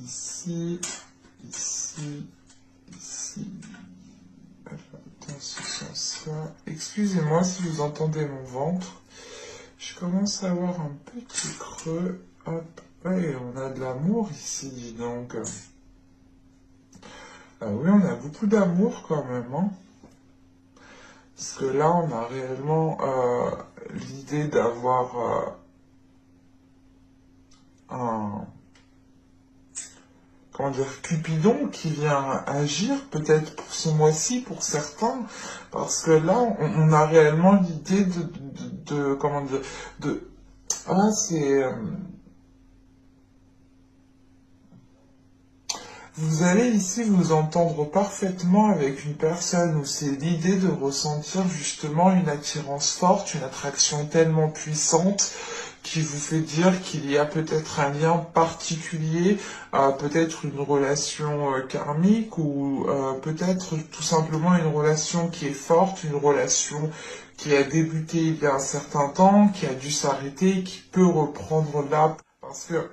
ici, ici, ici. Dans ce sens-là. Excusez-moi si vous entendez mon ventre. Je commence à avoir un petit creux. Hop. Ouais, on a de l'amour ici, dis donc. Ah oui, on a beaucoup d'amour quand même, hein. Parce que là, on a réellement l'idée d'avoir un, comment dire, Cupidon qui vient agir peut-être pour ce mois-ci pour certains, parce que là, on a réellement l'idée comment dire, ah, c'est, vous allez ici vous entendre parfaitement avec une personne où c'est l'idée de ressentir justement une attirance forte, une attraction tellement puissante qui vous fait dire qu'il y a peut-être un lien particulier, peut-être une relation karmique ou peut-être tout simplement une relation qui est forte, une relation qui a débuté il y a un certain temps, qui a dû s'arrêter, qui peut reprendre là. Parce que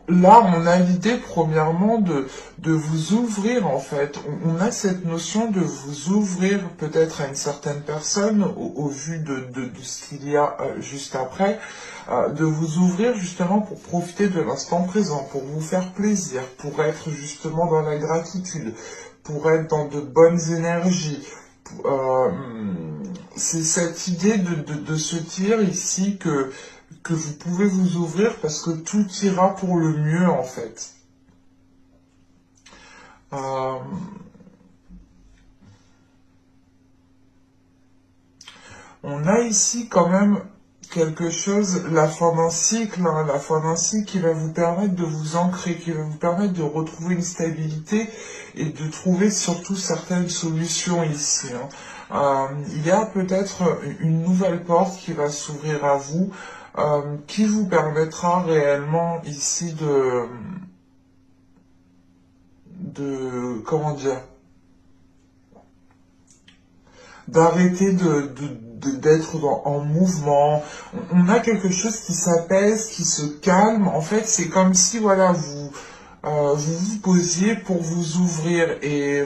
là, on a l'idée, premièrement, de vous ouvrir, en fait. On a cette notion de vous ouvrir peut-être à une certaine personne, au vu de ce qu'il y a juste après, de vous ouvrir justement pour profiter de l'instant présent, pour vous faire plaisir, pour être justement dans la gratitude, pour être dans de bonnes énergies. Euh, c'est cette idée de se dire ici que vous pouvez vous ouvrir parce que tout ira pour le mieux en fait. Euh, on a ici quand même quelque chose, la fin d'un cycle, hein, la fin d'un cycle qui va vous permettre de vous ancrer, qui va vous permettre de retrouver une stabilité et de trouver surtout certaines solutions ici, hein. Il y a peut-être une nouvelle porte qui va s'ouvrir à vous, qui vous permettra réellement ici comment dire, d'arrêter d'être en mouvement. On a quelque chose qui s'apaise, qui se calme. En fait, c'est comme si, voilà, vous vous posiez pour vous ouvrir. Et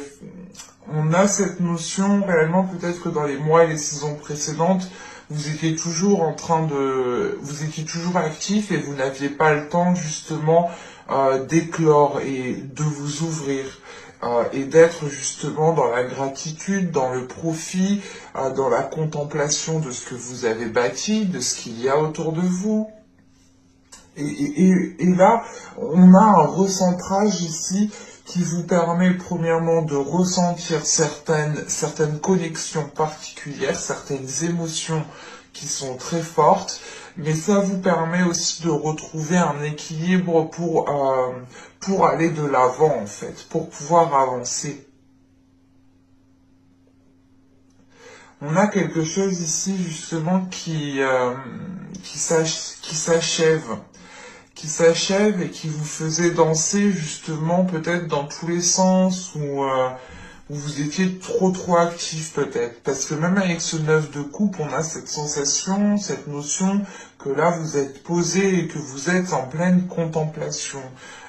on a cette notion, réellement, peut-être que dans les mois et les saisons précédentes, vous étiez toujours vous étiez toujours actif et vous n'aviez pas le temps, justement, d'éclore et de vous ouvrir. Et d'être justement dans la gratitude, dans le profit, dans la contemplation de ce que vous avez bâti, de ce qu'il y a autour de vous. Et là, on a un recentrage ici qui vous permet premièrement de ressentir certaines connexions particulières, certaines émotions qui sont très fortes, mais ça vous permet aussi de retrouver un équilibre pour aller de l'avant en fait, pour pouvoir avancer. On a quelque chose ici justement qui s'achève, et qui vous faisait danser justement peut-être dans tous les sens où vous étiez trop actif peut-être. Parce que même avec ce 9 de coupe, on a cette sensation, cette notion que là vous êtes posé et que vous êtes en pleine contemplation.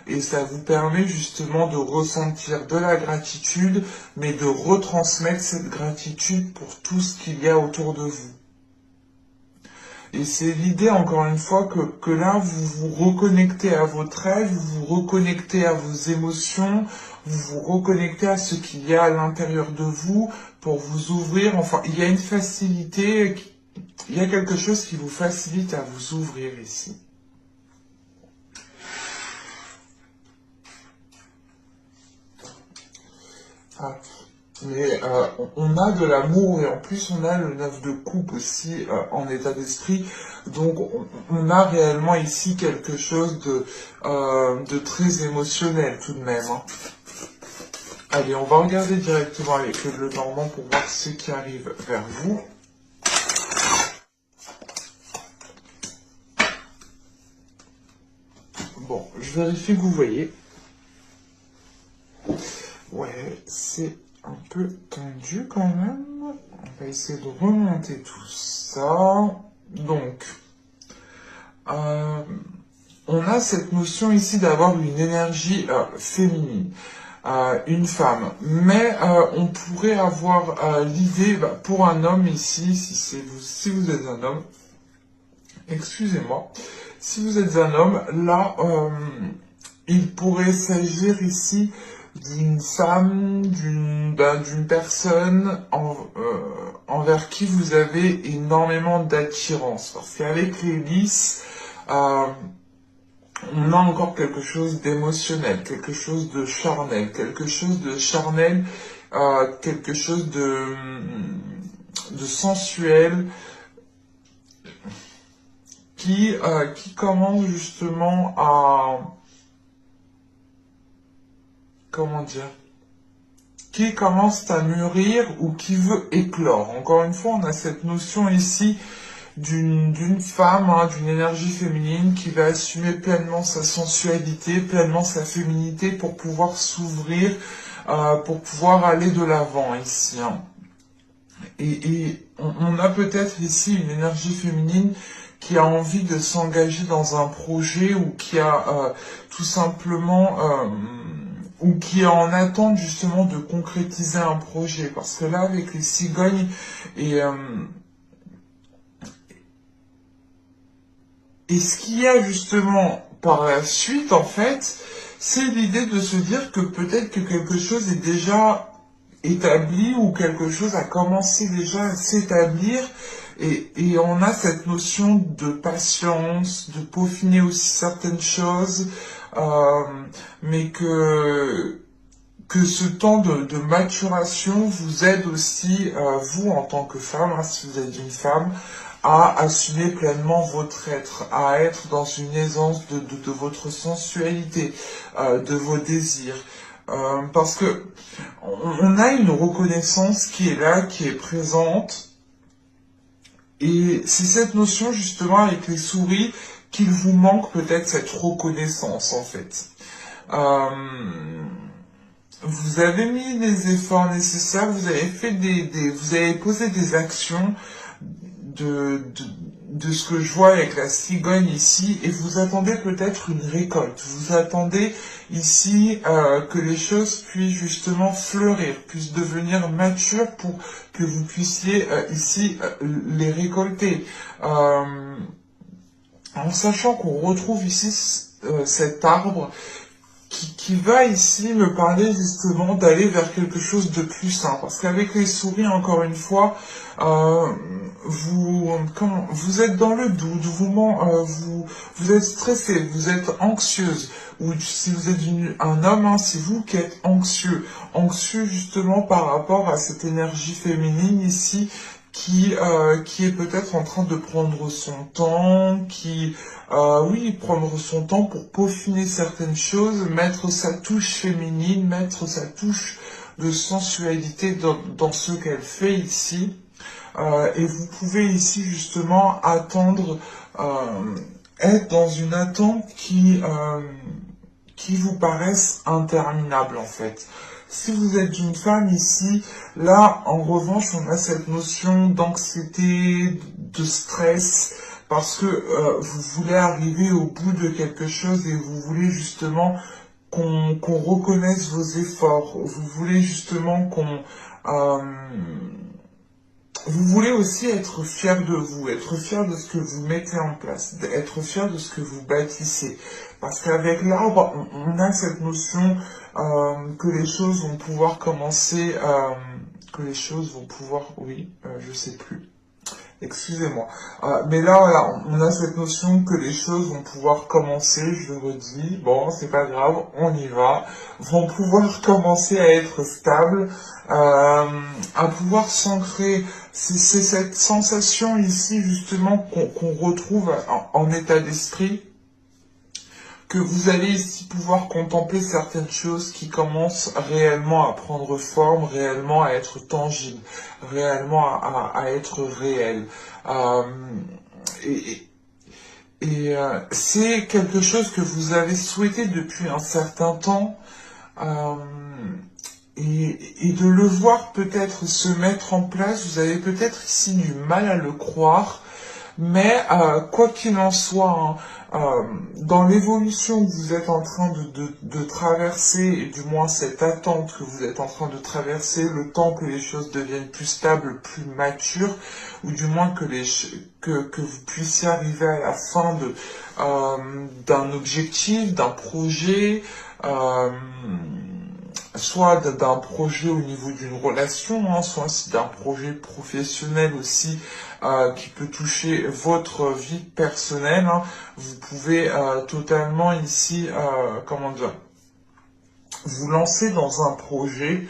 Et ça vous permet justement de ressentir de la gratitude, mais de retransmettre cette gratitude pour tout ce qu'il y a autour de vous. Et c'est l'idée, encore une fois, que là, vous vous reconnectez à votre rêve, vous vous reconnectez à vos émotions, vous vous reconnectez à ce qu'il y a à l'intérieur de vous pour vous ouvrir. Enfin, il y a une facilité, il y a quelque chose qui vous facilite à vous ouvrir ici. Ah. Mais on a de l'amour et en plus on a le 9 de coupe aussi en état d'esprit. Donc on a réellement ici quelque chose de très émotionnel tout de même, hein. Allez, on va regarder directement avec le bleu normand pour voir ce qui arrive vers vous. Bon, je vérifie que vous voyez. Ouais, c'est un peu tendu quand même. On va essayer de remonter tout ça. Donc, euh, on a cette notion ici d'avoir une énergie féminine, une femme. Mais on pourrait avoir l'idée, pour un homme ici, si vous êtes un homme, excusez-moi, si vous êtes un homme, là, il pourrait s'agir ici d'une femme, d'une personne envers qui vous avez énormément d'attirance. Parce qu'avec les lys, on a encore quelque chose d'émotionnel, quelque chose de charnel, quelque chose de sensuel qui commence justement à, comment dire, qui commence à mûrir ou qui veut éclore. Encore une fois, on a cette notion ici d'une femme, hein, d'une énergie féminine qui va assumer pleinement sa sensualité, pleinement sa féminité pour pouvoir s'ouvrir, pour pouvoir aller de l'avant ici. Hein. Et on a peut-être ici une énergie féminine qui a envie de s'engager dans un projet ou qui a tout simplement ou qui est en attente justement de concrétiser un projet. Parce que là, avec les cigognes et ce qu'il y a justement par la suite, en fait, c'est l'idée de se dire que peut-être que quelque chose est déjà établi ou quelque chose a commencé déjà à s'établir et on a cette notion de patience, de peaufiner aussi certaines choses, euh, mais que ce temps de maturation vous aide aussi, vous en tant que femme, hein, si vous êtes une femme, à assumer pleinement votre être, à être dans une aisance de votre sensualité, de vos désirs. Parce que on a une reconnaissance qui est là, qui est présente, et c'est cette notion justement avec les souris qu'il vous manque peut-être cette reconnaissance en fait. Euh, vous avez mis les efforts nécessaires, vous avez fait vous avez posé des actions de, de, de ce que je vois avec la cigogne ici, et vous attendez peut-être une récolte. Vous attendez ici que les choses puissent justement fleurir, puissent devenir matures pour que vous puissiez ici les récolter. En sachant qu'on retrouve ici cet arbre qui va ici me parler justement d'aller vers quelque chose de plus sain. Parce qu'avec les souris, encore une fois, vous êtes dans le doute, vous êtes stressé, vous êtes anxieuse. Ou si vous êtes un homme, hein, c'est vous qui êtes anxieux. Anxieux justement par rapport à cette énergie féminine ici qui est peut-être en train de prendre son temps, oui, prendre son temps pour peaufiner certaines choses, mettre sa touche féminine, mettre sa touche de sensualité dans ce qu'elle fait ici. Et vous pouvez ici justement attendre, être dans une attente qui vous paraissent interminables en fait. Si vous êtes une femme ici, là en revanche on a cette notion d'anxiété, de stress, parce que vous voulez arriver au bout de quelque chose et vous voulez justement qu'on reconnaisse vos efforts, vous voulez justement vous voulez aussi être fier de vous, être fier de ce que vous mettez en place, être fier de ce que vous bâtissez. Parce qu'avec l'arbre, on a cette notion que les choses vont pouvoir commencer, que les choses vont pouvoir, oui, je sais plus. Excusez-moi. Mais là, voilà, on a cette notion que les choses vont pouvoir commencer, je le redis, bon, c'est pas grave, on y va, vont pouvoir commencer à être stables, à pouvoir s'ancrer. C'est cette sensation ici, justement, qu'on retrouve en état d'esprit, que vous allez ici pouvoir contempler certaines choses qui commencent réellement à prendre forme, réellement à être tangibles, réellement à être réelles. Euh, et c'est quelque chose que vous avez souhaité depuis un certain temps. Euh, et de le voir peut-être se mettre en place, vous avez peut-être ici du mal à le croire, Mais quoi qu'il en soit, dans l'évolution que vous êtes en train de traverser, et du moins cette attente que vous êtes en train de traverser, le temps que les choses deviennent plus stables, plus matures, ou du moins que vous puissiez arriver à la fin d'un objectif, d'un projet, euh, soit d'un projet au niveau d'une relation, hein, soit d'un projet professionnel aussi qui peut toucher votre vie personnelle. Hein. Vous pouvez totalement ici, comment dire, vous lancer dans un projet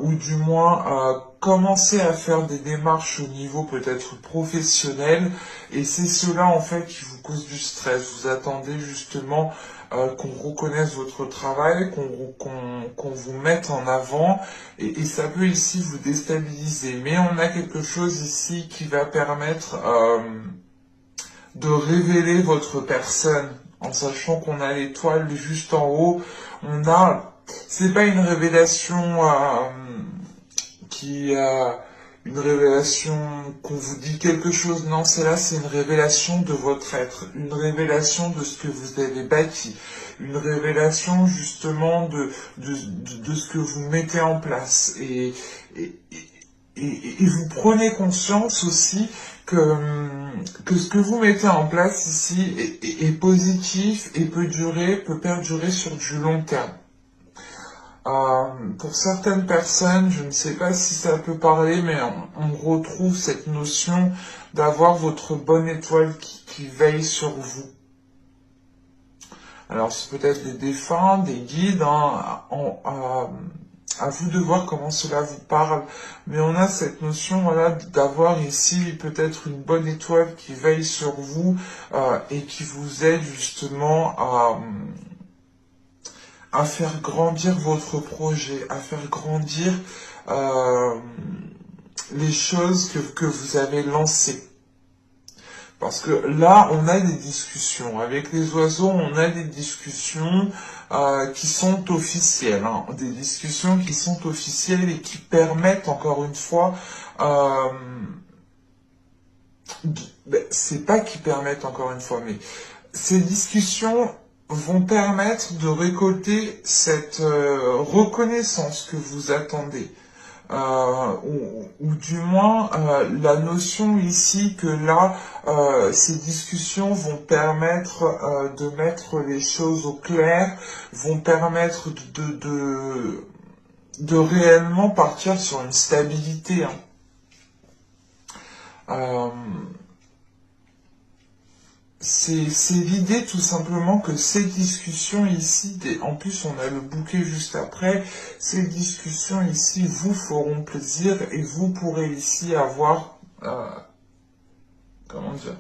ou du moins commencer à faire des démarches au niveau peut-être professionnel et c'est cela en fait qui vous cause du stress. Vous attendez justement qu'on reconnaisse votre travail, qu'on vous mette en avant et ça peut ici vous déstabiliser. Mais on a quelque chose ici qui va permettre de révéler votre personne en sachant qu'on a l'étoile juste en haut. On a, c'est pas une révélation qui une révélation qu'on vous dit quelque chose, non, c'est une révélation de votre être, une révélation de ce que vous avez bâti, une révélation justement de ce que vous mettez en place. Et vous prenez conscience aussi que ce que vous mettez en place ici est positif et peut perdurer sur du long terme. Pour certaines personnes, je ne sais pas si ça peut parler, mais on retrouve cette notion d'avoir votre bonne étoile qui veille sur vous. Alors c'est peut-être des défunts, des guides, hein, à vous de voir comment cela vous parle, mais on a cette notion voilà, d'avoir ici peut-être une bonne étoile qui veille sur vous et qui vous aide justement à faire grandir votre projet, à faire grandir les choses que vous avez lancées. Parce que là, on a des discussions. Avec les oiseaux, on a des discussions qui sont officielles. Hein. Des discussions qui sont officielles et qui permettent, encore une fois, c'est pas qui permettent, encore une fois, mais ces discussions vont permettre de récolter cette reconnaissance que vous attendez. Ou du moins la notion ici que là, ces discussions vont permettre de mettre les choses au clair, vont permettre de réellement partir sur une stabilité. Hein. C'est l'idée tout simplement que ces discussions ici, en plus on a le bouquet juste après, ces discussions ici vous feront plaisir et vous pourrez ici avoir, comment dire,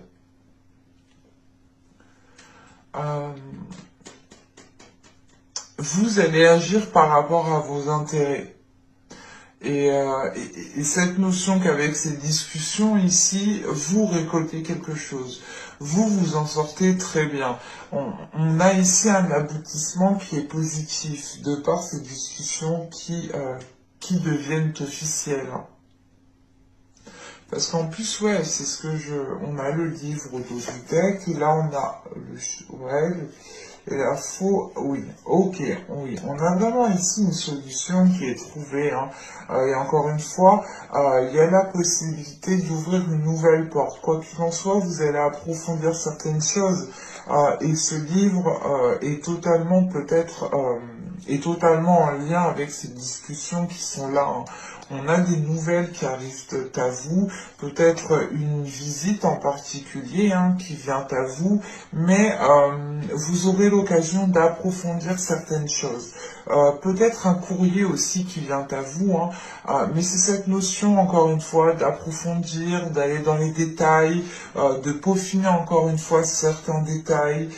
vous allez agir par rapport à vos intérêts. Et cette notion qu'avec ces discussions ici, vous récoltez quelque chose. Vous vous en sortez très bien. On a ici un aboutissement qui est positif de par ces discussions qui deviennent officielles. Parce qu'en plus, ouais, c'est ce que on a le livre d'Ozutec, et là on a et la faux, oui, ok, oui, on a vraiment ici une solution qui est trouvée, hein. Et encore une fois, il y a la possibilité d'ouvrir une nouvelle porte. Quoi qu'il en soit, vous allez approfondir certaines choses, et ce livre est totalement peut-être est totalement en lien avec ces discussions qui sont là. Hein. On a des nouvelles qui arrivent à vous, peut-être une visite en particulier hein, qui vient à vous, mais vous aurez l'occasion d'approfondir certaines choses. Peut-être un courrier aussi qui vient à vous, hein, mais c'est cette notion, encore une fois, d'approfondir, d'aller dans les détails, de peaufiner encore une fois certains détails,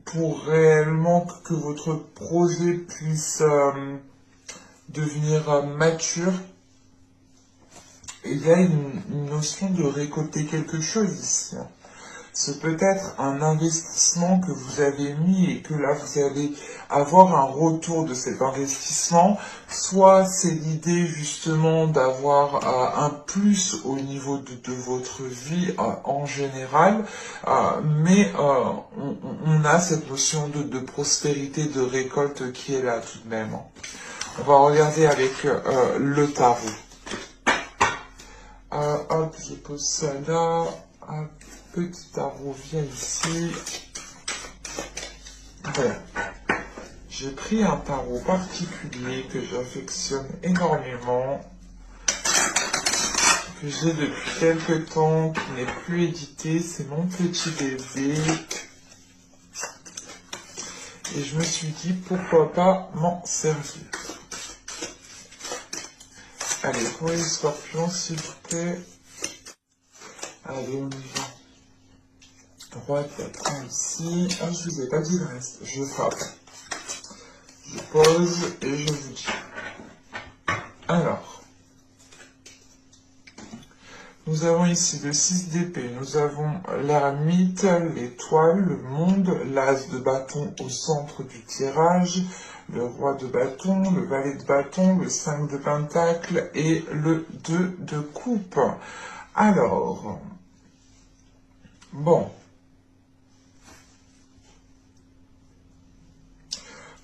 pour réellement que votre projet puisse devenir mature. Et il y a une notion de récolter quelque chose ici. Hein. C'est peut-être un investissement que vous avez mis et que là vous allez avoir un retour de cet investissement. Soit c'est l'idée justement d'avoir un plus au niveau de votre vie en général, mais on a cette notion de prospérité, de récolte qui est là tout de même. On va regarder avec le tarot. Hop, je pose ça là. Un petit tarot vient ici. Voilà. J'ai pris un tarot particulier que j'affectionne énormément, que j'ai depuis quelques temps, qui n'est plus édité. C'est mon petit bébé. Et je me suis dit, pourquoi pas m'en servir. Allez, pour les scorpions, s'il vous plaît. Allez, on y va. Roi de bâton ici. Ah, je vous ai pas dit le reste. Je frappe. Je pose et je vous dis. Alors. Nous avons ici le 6 d'épée. Nous avons l'ermite, l'étoile, le monde, l'as de bâton au centre du tirage, le roi de bâton, le valet de bâton, le 5 de pentacle et le 2 de coupe. Alors, bon.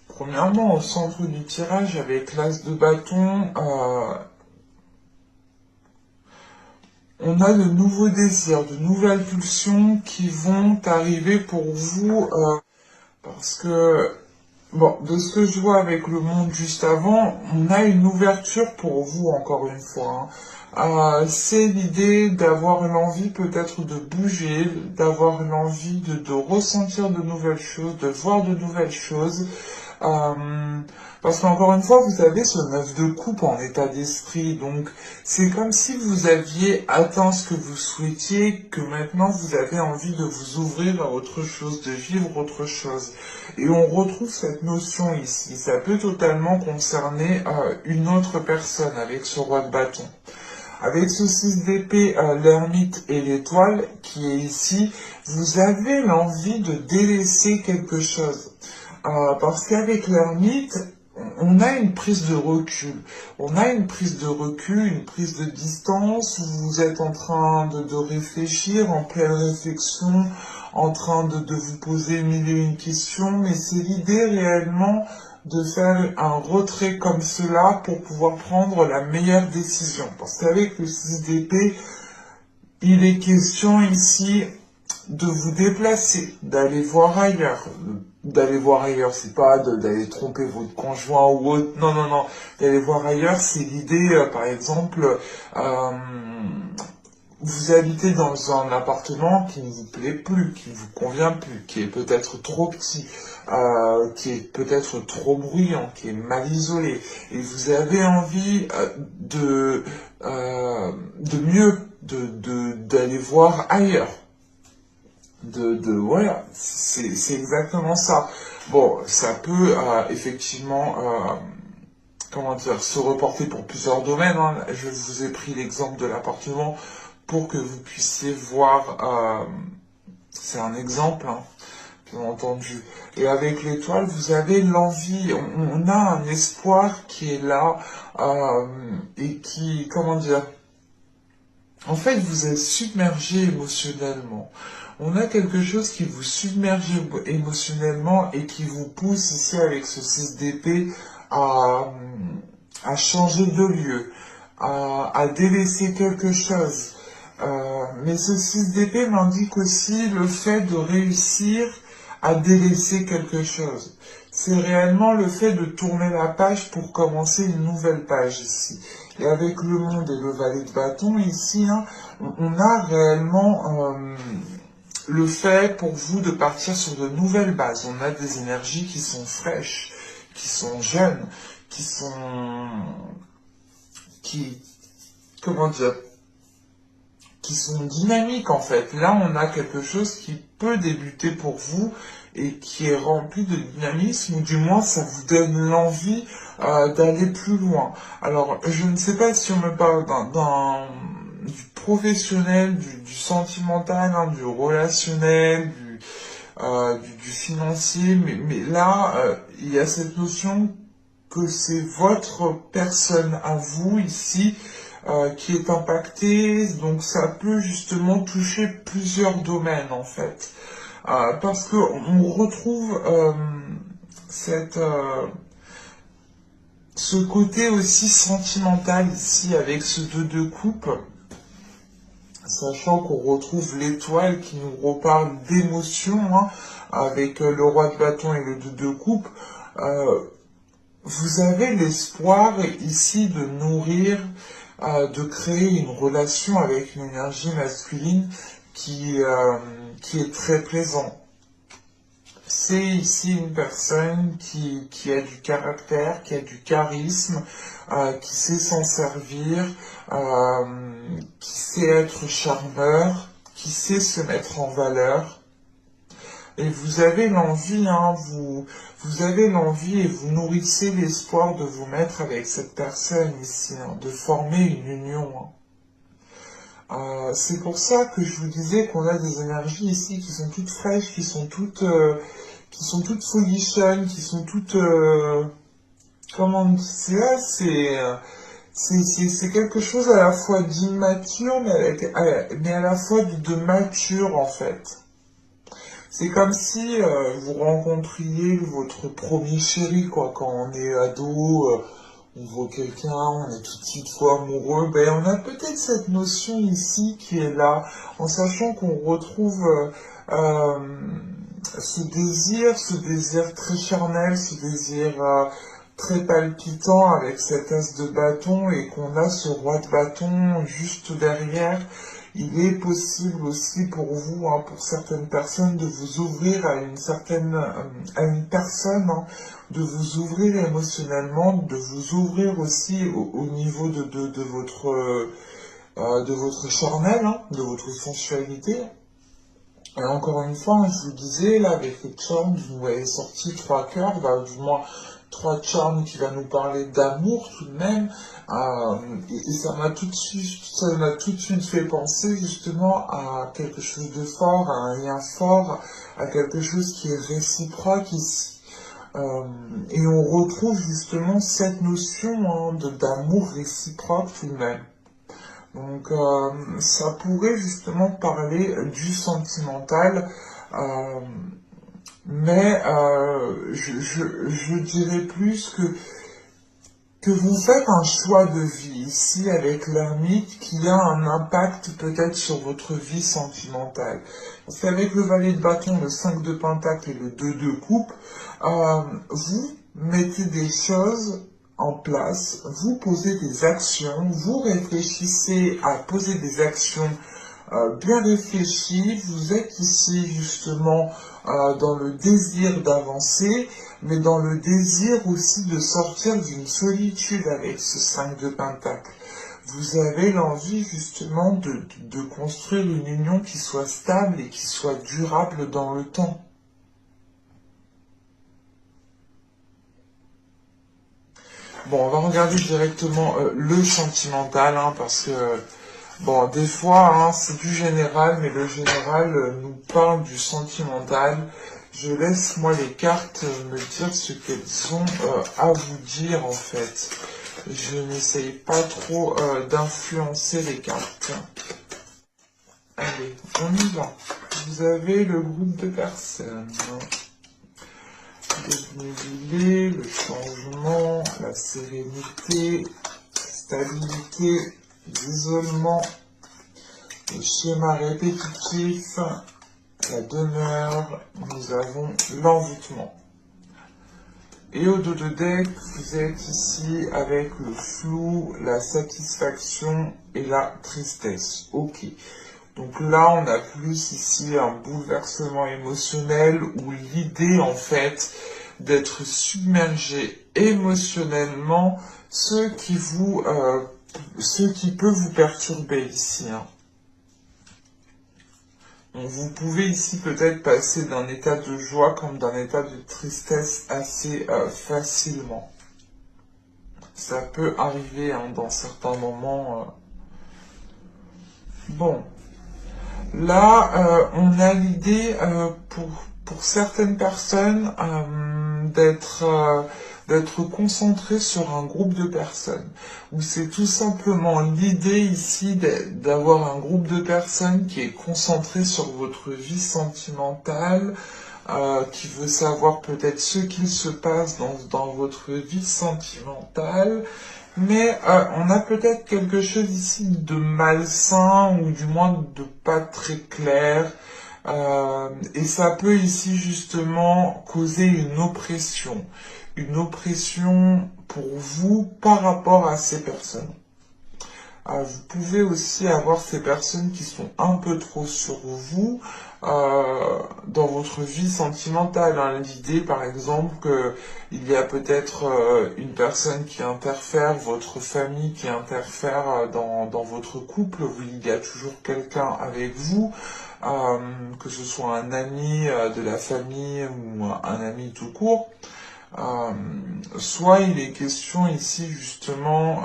Premièrement, au centre du tirage, avec l'as de bâton, on a de nouveaux désirs, de nouvelles pulsions qui vont arriver pour vous, parce que, bon, de ce que je vois avec le monde juste avant, on a une ouverture pour vous, encore une fois. C'est l'idée d'avoir l'envie peut-être de bouger, d'avoir l'envie de ressentir de nouvelles choses, de voir de nouvelles choses. Parce qu'encore une fois, vous avez ce 9 de coupe en état d'esprit, donc c'est comme si vous aviez atteint ce que vous souhaitiez, que maintenant vous avez envie de vous ouvrir à autre chose, de vivre autre chose. Et on retrouve cette notion ici, ça peut totalement concerner une autre personne avec ce roi de bâton. Avec ce 6 d'épée, l'ermite et l'étoile qui est ici, vous avez l'envie de délaisser quelque chose. Parce qu'avec l'ermite, on a une prise de recul. On a une prise de recul, une prise de distance, où vous êtes en train de réfléchir, en pleine réflexion, en train de vous poser mille et une questions, mais c'est l'idée réellement de faire un retrait comme cela pour pouvoir prendre la meilleure décision. Parce qu'avec le 6 d'épée, il est question ici de vous déplacer, d'aller voir ailleurs. D'aller voir ailleurs, c'est pas d'aller tromper votre conjoint ou autre. Non, non, non. D'aller voir ailleurs, c'est l'idée, par exemple, vous habitez dans un appartement qui ne vous plaît plus, qui ne vous convient plus, qui est peut-être trop petit, qui est peut-être trop bruyant, qui est mal isolé, et vous avez envie de mieux, d'aller voir ailleurs. Voilà, c'est exactement ça. Bon, ça peut effectivement, comment dire, se reporter pour plusieurs domaines, hein. Je vous ai pris l'exemple de l'appartement pour que vous puissiez voir, c'est un exemple, hein, bien entendu. Et avec l'étoile, vous avez l'envie, on a un espoir qui est là, et qui, comment dire, en fait, vous êtes submergé émotionnellement. On a quelque chose qui vous submerge émotionnellement et qui vous pousse ici avec ce 6 d'épée à changer de lieu, à délaisser quelque chose. Mais ce 6 d'épée m'indique aussi le fait de réussir à délaisser quelque chose. C'est réellement le fait de tourner la page pour commencer une nouvelle page ici. Et avec le monde et le valet de bâton ici, hein, on a réellement le fait pour vous de partir sur de nouvelles bases. On a des énergies qui sont fraîches, qui sont jeunes, comment dire, qui sont dynamiques en fait. Là, on a quelque chose qui peut débuter pour vous et qui est rempli de dynamisme, ou du moins ça vous donne l'envie d'aller plus loin. Alors, je ne sais pas si on me parle du professionnel, du sentimental, hein, du relationnel, du financier, mais là, il y a cette notion que c'est votre personne à vous ici qui est impactée, donc ça peut justement toucher plusieurs domaines en fait. Parce que on retrouve cette ce côté aussi sentimental ici avec ce 2 de coupe, sachant qu'on retrouve l'étoile qui nous reparle d'émotions, hein, avec le roi de bâton et le 2 de coupe. Vous avez l'espoir ici de nourrir, de créer une relation avec une énergie masculine qui est très plaisante. C'est ici une personne qui a du caractère, qui a du charisme, qui sait s'en servir, qui sait être charmeur, qui sait se mettre en valeur. Et vous avez l'envie, hein, vous avez l'envie et vous nourrissez l'espoir de vous mettre avec cette personne ici, hein, de former une union. Hein. C'est pour ça que je vous disais qu'on a des énergies ici qui sont toutes fraîches, qui sont toutes folichonnes, qui sont toutes, comment c'est là, c'est quelque chose à la fois d'immature, mais à la fois de mature en fait. C'est comme si vous rencontriez votre premier chéri, quoi, quand on est ado. On voit quelqu'un, on est tout de suite fou amoureux, ben on a peut-être cette notion ici qui est là, en sachant qu'on retrouve ce désir très charnel, ce désir très palpitant avec cet as de bâton et qu'on a ce roi de bâton juste derrière. Il est possible aussi pour vous, hein, pour certaines personnes, de vous ouvrir à à une personne, hein, de vous ouvrir émotionnellement, de vous ouvrir aussi au niveau de votre charnel, hein, de votre sensualité. Et encore une fois, je vous disais, là, avec les charmes, vous m'avez sorti 3 cœurs, bah, du moins 3 charmes qui va nous parler d'amour tout de même. Et ça m'a tout de suite fait penser justement à quelque chose de fort, à un lien fort, à quelque chose qui est réciproque ici. Et on retrouve justement cette notion, hein, d'amour réciproque tout de même. Donc ça pourrait justement parler du sentimental, euh, mais je dirais plus que vous faites un choix de vie ici avec l'ermite qui a un impact peut-être sur votre vie sentimentale. Parce qu'avec le valet de bâton, le 5 de pentacle et le 2 de coupe, vous mettez des choses en place, vous posez des actions, vous réfléchissez à poser des actions bien réfléchies, vous êtes ici justement dans le désir d'avancer, mais dans le désir aussi de sortir d'une solitude avec ce 5 de pentacle. Vous avez l'envie justement de construire une union qui soit stable et qui soit durable dans le temps. Bon, on va regarder directement le sentimental, hein, parce que, bon, des fois, hein, c'est du général, mais le général nous parle du sentimental. Je laisse, moi, les cartes me dire ce qu'elles ont à vous dire, en fait. Je n'essaye pas trop d'influencer les cartes. Allez, on y va. Vous avez le groupe de personnes. Dénouer, le changement, la sérénité, stabilité, l'isolement, le schéma répétitif, la demeure, nous avons l'envoûtement. Et au dos de deck, vous êtes ici avec le flou, la satisfaction et la tristesse. Ok. Donc là, on a plus ici un bouleversement émotionnel où l'idée, en fait, d'être submergé émotionnellement, ce qui peut vous perturber ici. Hein. Donc vous pouvez ici peut-être passer d'un état de joie comme d'un état de tristesse assez facilement. Ça peut arriver, hein, dans certains moments. Bon, là, on a l'idée pour certaines personnes d'être concentré sur un groupe de personnes, où c'est tout simplement l'idée ici d'avoir un groupe de personnes qui est concentré sur votre vie sentimentale, qui veut savoir peut-être ce qu'il se passe dans votre vie sentimentale, mais on a peut-être quelque chose ici de malsain ou du moins de pas très clair. Et ça peut ici justement causer une oppression pour vous par rapport à ces personnes. Vous pouvez aussi avoir ces personnes qui sont un peu trop sur vous dans votre vie sentimentale, hein. L'idée, par exemple, qu'il y a peut-être une personne qui interfère, votre famille qui interfère dans votre couple, où il y a toujours quelqu'un avec vous, que ce soit un ami de la famille ou un ami tout court. Euh, Soit il est question ici justement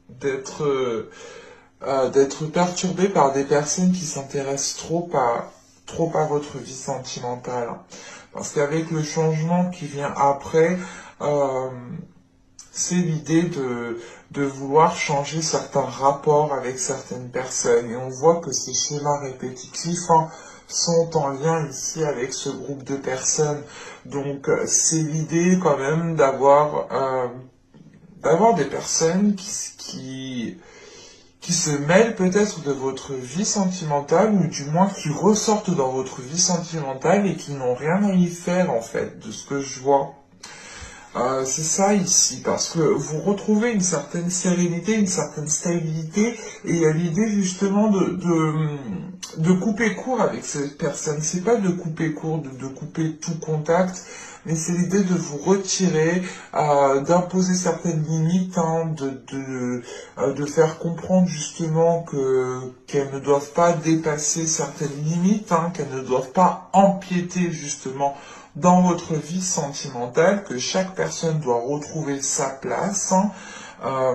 d'être perturbé par des personnes qui s'intéressent trop à votre vie sentimentale. Parce qu'avec le changement qui vient après, euh, c'est l'idée de vouloir changer certains rapports avec certaines personnes. Et on voit que ces schémas répétitifs, hein, sont en lien ici avec ce groupe de personnes. Donc c'est l'idée quand même d'avoir des personnes qui se mêlent peut-être de votre vie sentimentale, ou du moins qui ressortent dans votre vie sentimentale et qui n'ont rien à y faire en fait, de ce que je vois. C'est ça ici, parce que vous retrouvez une certaine sérénité, une certaine stabilité, et il y a l'idée justement de couper court avec cette personne. C'est pas de couper court, de couper tout contact, mais c'est l'idée de vous retirer, d'imposer certaines limites, hein, de faire comprendre justement qu'elles ne doivent pas dépasser certaines limites, hein, qu'elles ne doivent pas empiéter justement dans votre vie sentimentale, que chaque personne doit retrouver sa place, hein, euh,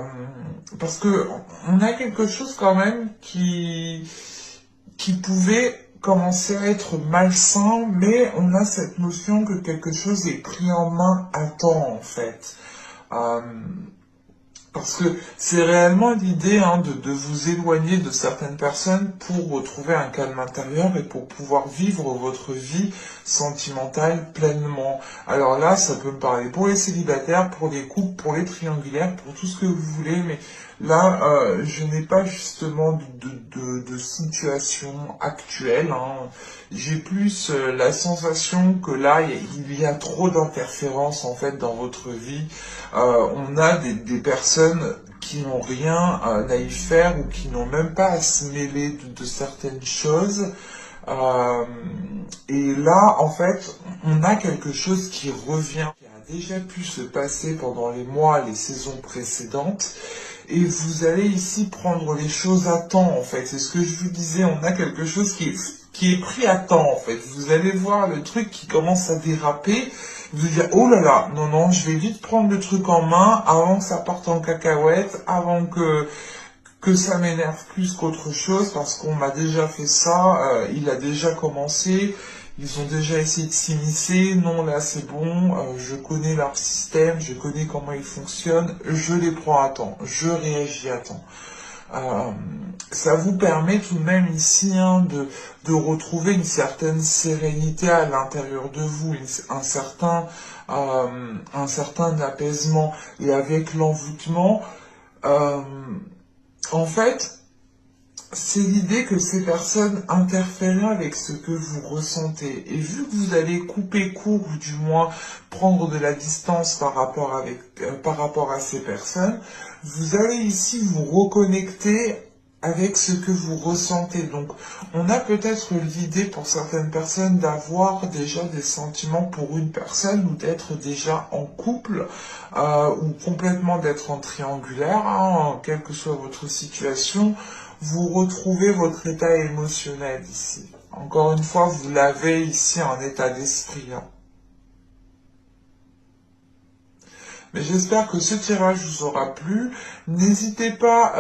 parce que on a quelque chose quand même qui pouvait commencer à être malsain, mais on a cette notion que quelque chose est pris en main à temps en fait. Euh, Parce que c'est réellement l'idée, hein, de vous éloigner de certaines personnes pour retrouver un calme intérieur et pour pouvoir vivre votre vie sentimentale pleinement. Alors là, ça peut me parler pour les célibataires, pour les couples, pour les triangulaires, pour tout ce que vous voulez, mais là, je n'ai pas justement de situation actuelle, hein. J'ai plus la sensation que là, il y a trop d'interférences en fait dans votre vie. On a des personnes qui n'ont rien à y faire ou qui n'ont même pas à se mêler de certaines choses. Euh, et là, en fait, on a quelque chose qui revient, qui a déjà pu se passer pendant les mois, les saisons précédentes. Et vous allez ici prendre les choses à temps, en fait. C'est ce que je vous disais, on a quelque chose qui est pris à temps, en fait. Vous allez voir le truc qui commence à déraper, vous dire, oh là là, non, non, je vais vite prendre le truc en main avant que ça parte en cacahuète, avant que ça m'énerve plus qu'autre chose, parce qu'on m'a déjà fait ça, il a déjà commencé, ils ont déjà essayé de s'immiscer, non là c'est bon, je connais leur système, je connais comment ils fonctionnent, je les prends à temps, je réagis à temps. Euh, Ça vous permet tout de même ici, hein, de retrouver une certaine sérénité à l'intérieur de vous, un certain apaisement. Et avec l'envoûtement, euh, en fait, c'est l'idée que ces personnes interfèrent avec ce que vous ressentez. Et vu que vous allez couper court, ou du moins prendre de la distance par rapport à ces personnes, vous allez ici vous reconnecter avec ce que vous ressentez. Donc, on a peut-être l'idée pour certaines personnes d'avoir déjà des sentiments pour une personne, ou d'être déjà en couple, ou complètement d'être en triangulaire, hein, quelle que soit votre situation. Vous retrouvez votre état émotionnel ici. Encore une fois, vous l'avez ici en état d'esprit, hein. Mais j'espère que ce tirage vous aura plu. N'hésitez pas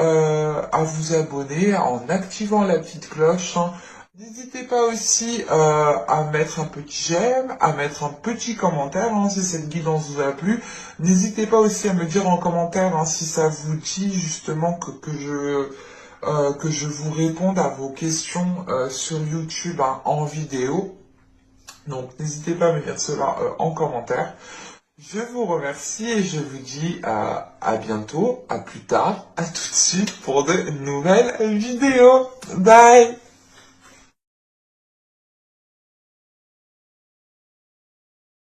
à vous abonner en activant la petite cloche, hein. N'hésitez pas aussi à mettre un petit j'aime, à mettre un petit commentaire, hein, si cette guidance vous a plu. N'hésitez pas aussi à me dire en commentaire, hein, si ça vous dit justement que je vous réponde à vos questions sur YouTube, hein, en vidéo. Donc n'hésitez pas à me dire cela en commentaire. Je vous remercie et je vous dis à bientôt, à plus tard, à tout de suite pour de nouvelles vidéos. Bye!